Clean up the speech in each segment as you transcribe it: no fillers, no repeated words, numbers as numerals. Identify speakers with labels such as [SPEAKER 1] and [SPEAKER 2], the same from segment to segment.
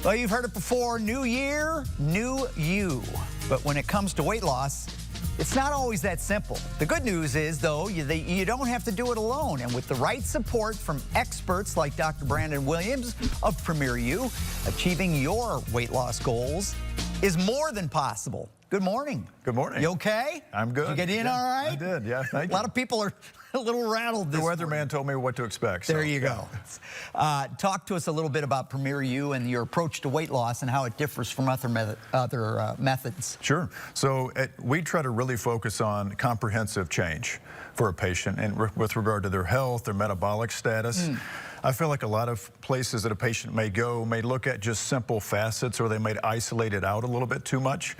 [SPEAKER 1] Well, you've heard it before, new year, new you. But when it comes to weight loss, it's not always that simple. The good news is, though, you don't have to do it alone. And with the right support from experts like Dr. Brandon Williams of PremiereU, achieving your weight loss goals is more than possible. Good morning.
[SPEAKER 2] Good morning.
[SPEAKER 1] You okay?
[SPEAKER 2] I'm good.
[SPEAKER 1] Did you get in all right?
[SPEAKER 2] I did, yeah, thank you.
[SPEAKER 1] A lot of people are a little rattled this morning.
[SPEAKER 2] The weatherman told me what to expect.
[SPEAKER 1] There you go. Talk to us a little bit about PremiereU and your approach to weight loss and how it differs from other methods.
[SPEAKER 2] Sure. So we try to really focus on comprehensive change for a patient and with regard to their health, their metabolic status. I feel like a lot of places that a patient may go may look at just simple facets, or they may isolate it out a little bit too much.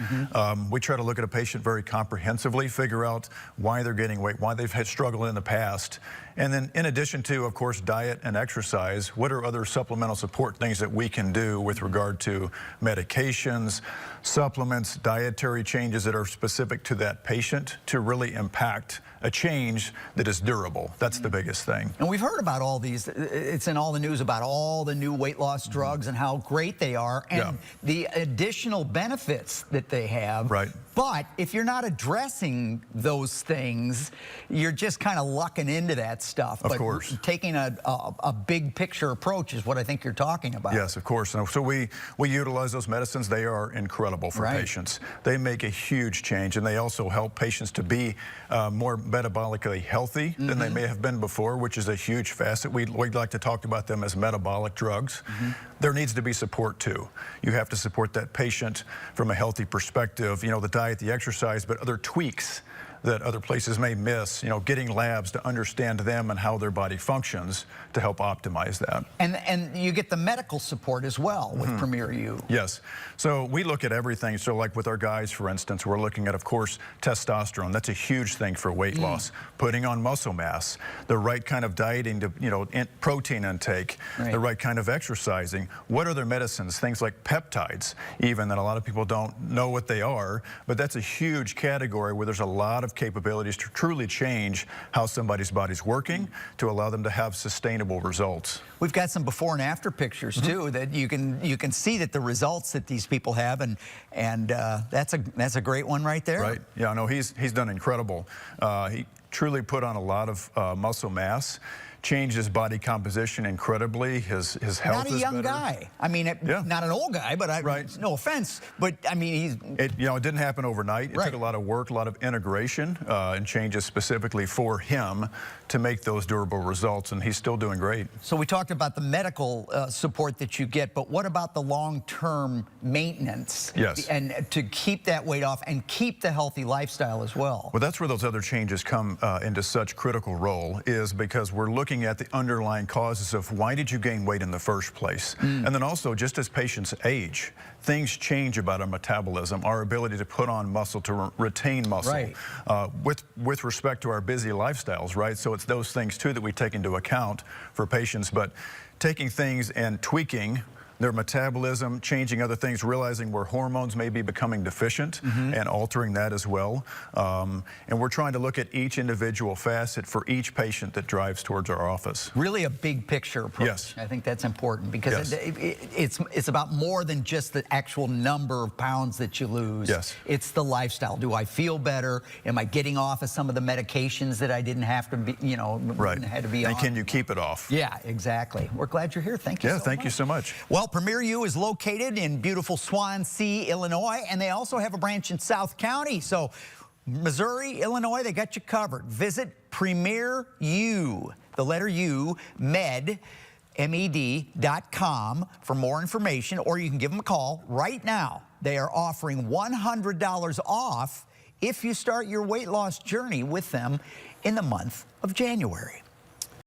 [SPEAKER 2] We try to look at a patient very comprehensively, figure out why they're gaining weight, why they've had struggled in the past. And then in addition to, of course, diet and exercise, what are other supplemental support things that we can do with regard to medications, supplements, dietary changes that are specific to that patient to really impact a change that is durable. That's the biggest thing.
[SPEAKER 1] And we've heard about all these, it's in all the news about all the new weight loss drugs and how great they are and the additional benefits that they have.
[SPEAKER 2] Right.
[SPEAKER 1] But if you're not addressing those things, you're just kind of lucking into that stuff.
[SPEAKER 2] Of course.
[SPEAKER 1] Taking a big picture approach is what I think you're talking about.
[SPEAKER 2] Yes, of course. So we utilize those medicines. They are incredible for patients. They make a huge change, and they also help patients to be more metabolically healthy than they may have been before, which is a huge facet. We'd like to talk about them as metabolic drugs. There needs to be support too. You have to support that patient from a healthy perspective, you know, the diet, the exercise, but other tweaks that other places may miss, you know, getting labs to understand them and how their body functions to help optimize that.
[SPEAKER 1] And you get the medical support as well with PremiereU.
[SPEAKER 2] Yes. So we look at everything. So like with our guys, for instance, we're looking at, of course, testosterone. That's a huge thing for weight loss. Putting on muscle mass, the right kind of dieting, to, you know, protein intake, the right kind of exercising. What are their medicines? Things like peptides, even, that a lot of people don't know what they are, but that's a huge category where there's a lot of capabilities to truly change how somebody's body's working to allow them to have sustainable results.
[SPEAKER 1] We've got some before and after pictures too that you can see that the results that these people have, and that's a great one right there.
[SPEAKER 2] Right. Yeah. No, he's done incredible. He truly put on a lot of muscle mass. Changed his body composition incredibly. His health is better.
[SPEAKER 1] Not a young guy. I mean, not an old guy, but no offense, but I mean,
[SPEAKER 2] it didn't happen overnight. It took a lot of work, a lot of integration, and changes specifically for him to make those durable results, and he's still doing great.
[SPEAKER 1] So we talked about the medical support that you get, but what about the long-term maintenance?
[SPEAKER 2] Yes.
[SPEAKER 1] And to keep that weight off and keep the healthy lifestyle as well.
[SPEAKER 2] Well, that's where those other changes come into such critical role, is because we're looking at the underlying causes of why did you gain weight in the first place. And then also, just as patients age, things change about our metabolism, our ability to put on muscle, to retain muscle, with respect to our busy lifestyles, right? So it's those things too that we take into account for patients, but taking things and tweaking their metabolism, changing other things, realizing where hormones may be becoming deficient and altering that as well. And we're trying to look at each individual facet for each patient that drives towards our office.
[SPEAKER 1] Really a big picture approach.
[SPEAKER 2] Yes.
[SPEAKER 1] I think that's important because it's about more than just the actual number of pounds that you lose.
[SPEAKER 2] Yes.
[SPEAKER 1] It's the lifestyle. Do I feel better? Am I getting off of some of the medications that I didn't have to be, you know, had to be on?
[SPEAKER 2] And can you keep it off?
[SPEAKER 1] Yeah, exactly. We're glad you're here. Thank you so much.
[SPEAKER 2] Thank you so much.
[SPEAKER 1] Well, PremiereU is located in beautiful Swansea, Illinois, and they also have a branch in South County. So Missouri, Illinois, they got you covered. Visit PremiereU, the letter U, med.com for more information, or you can give them a call right now. They are offering $100 off if you start your weight loss journey with them in the month of January.